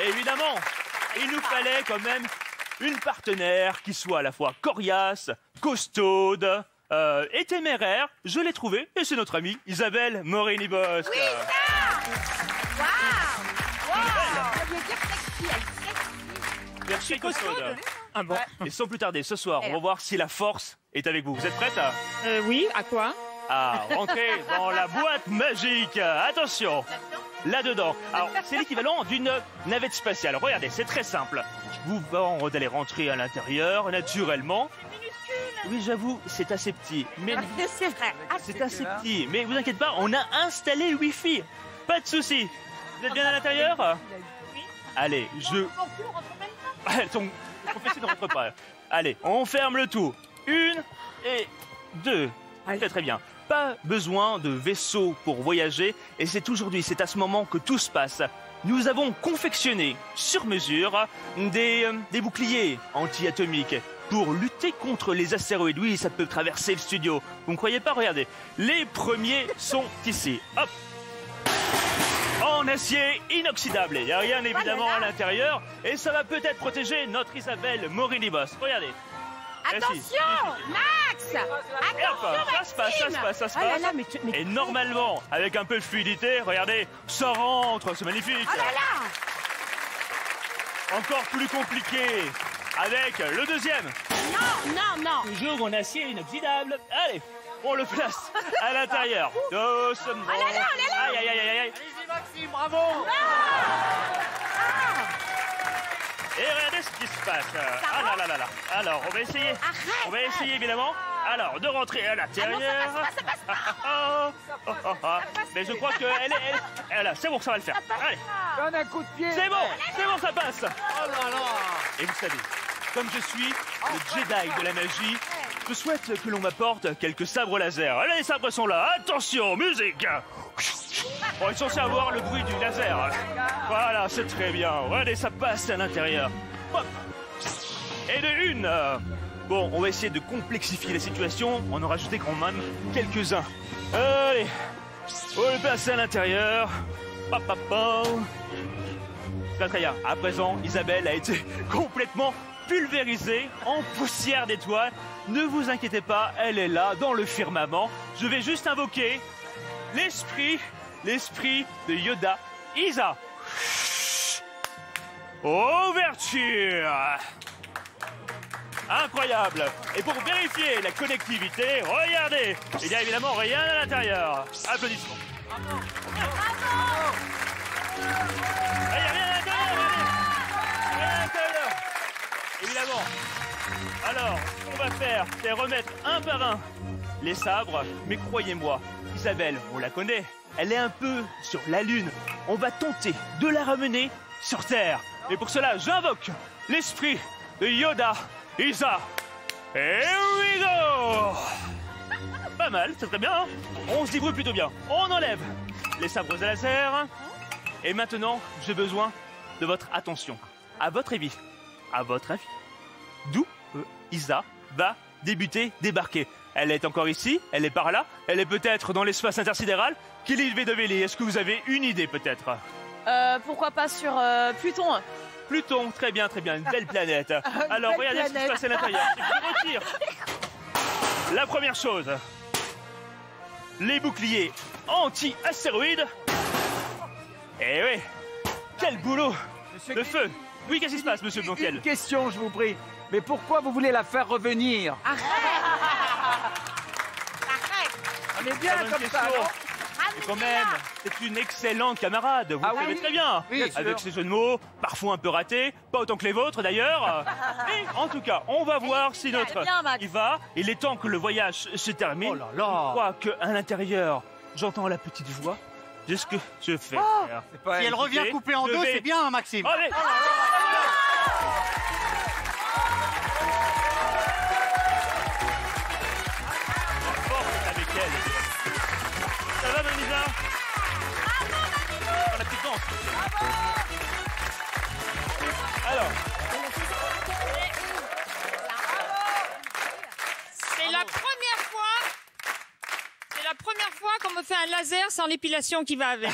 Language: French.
Et évidemment, il nous fallait quand même une partenaire qui soit à la fois coriace, costaude et téméraire. Je l'ai trouvée et c'est notre amie Isabelle Morini-Bosque. Oui, ça! Waouh! Ça veut dire sexy, elle est Merci costaude. Ah bon? Et sans plus tarder, ce soir, on va voir si la force est avec vous. Vous êtes prête Oui, à quoi? à rentrer dans la boîte magique? Attention, là-dedans. Alors, c'est l'équivalent d'une navette spatiale. Regardez, c'est très simple. Vous allez rentrer à l'intérieur, naturellement. Oui, j'avoue, c'est assez petit. Mais C'est vrai. c'est assez petit. Mais vous inquiétez pas, on a installé le Wi-Fi. Pas de souci. Vous êtes bien à l'intérieur? Oui. Allez, Mon cul rentre même pas. Ton professeur ne rentre pas. Allez, on ferme le tout. 1 et 2. Très très bien. Pas besoin de vaisseau pour voyager. Et c'est aujourd'hui, c'est à ce moment que tout se passe. Nous avons confectionné sur mesure des boucliers anti-atomiques pour lutter contre les astéroïdes. Oui, ça peut traverser le studio. Vous ne croyez pas? Regardez. Les premiers sont ici. Hop. En acier inoxydable. Il n'y a rien évidemment à l'intérieur. Et ça va peut-être protéger notre Isabelle Morini-Bosque. Regardez. Attention, Max! Et hop, Attention, ça se passe. Oh là là, mais Et normalement, avec un peu de fluidité, regardez, ça rentre, c'est magnifique. Oh là là! Encore plus compliqué avec le deuxième. Non. Toujours en acier inoxydable. Allez, on le place à l'intérieur. Doucement. Oh là là, oh là là. Aïe. Allez-y, Maxime, bravo! Et regardez ce qui se passe. Ah là. Alors, on va essayer. Arrête. On va essayer évidemment. Alors, de rentrer à l'intérieur. Ça passe pas. Mais je crois que c'est bon, ça va le faire. Allez, Donne un coup de pied! c'est bon, ça passe. Oh là là! Et vous savez, comme je suis le Jedi de la magie, je souhaite que l'on m'apporte quelques sabres laser. Allez, les sabres sont là. Attention, musique. Bon, ils sont censés avoir le bruit du laser. Voilà, c'est très bien. Regardez, ça passe à l'intérieur. Hop. Et de une. Bon, on va essayer de complexifier la situation. On en rajouter quand même quelques-uns. Allez, on le passe à l'intérieur. Très bien. À présent, Isabelle a été complètement pulvérisée en poussière d'étoiles. Ne vous inquiétez pas, elle est là, dans le firmament. Je vais juste invoquer l'esprit de Yoda. Isa. Ouverture. Incroyable. Et pour vérifier la connectivité, regardez, il n'y a évidemment rien à l'intérieur. Applaudissements. Il n'y a rien à l'intérieur, regardez. Rien à l'intérieur. Évidemment. Alors, ce qu'on va faire, c'est remettre un par un les sabres. Mais croyez-moi, Isabelle, on la connaît. Elle est un peu sur la Lune. On va tenter de la ramener sur Terre. Et pour cela, j'invoque l'esprit de Yoda. Isa. Here we go. Pas mal, c'est très bien. Hein, on se débrouille plutôt bien. On enlève les sabres à laser. Et maintenant, j'ai besoin de votre attention. À votre avis, d'où Isa va débarquer? Elle est encore ici? Elle est par là? Elle est peut-être dans l'espace intersidéral? Kelly Vedovelli, est-ce que vous avez une idée peut-être? Pourquoi pas sur Pluton? Pluton, très bien, une belle planète. Alors, regardez ce qui se passe à l'intérieur. C'est que je retire la première chose. Les boucliers anti-astéroïdes. Eh oui, quel boulot de feu. Oui, qu'est-ce qui se passe, monsieur Blanquel? Une question, je vous prie. Mais pourquoi vous voulez la faire revenir? Arrête. On est bien Bonne comme ça, question. non? Et quand même, c'est une excellente camarade, vous Ah le savez oui? très bien. Oui, bien Avec sûr. ses jeux de mots, parfois un peu ratés, pas autant que les vôtres d'ailleurs. Mais en tout cas, on va voir si notre bien, Max. il va. Il est temps que le voyage se termine. Oh là là. Je crois qu'à l'intérieur, j'entends la petite voix. C'est ce que je fais. C'est pas Si elle revient coupée en Je deux, vais- c'est bien, hein, Maxime. Allez. Force avec elle. Ça va, Vanessa? Dans la petite danse. Alors, C'est la première fois qu'on me fait un laser sans l'épilation qui va avec.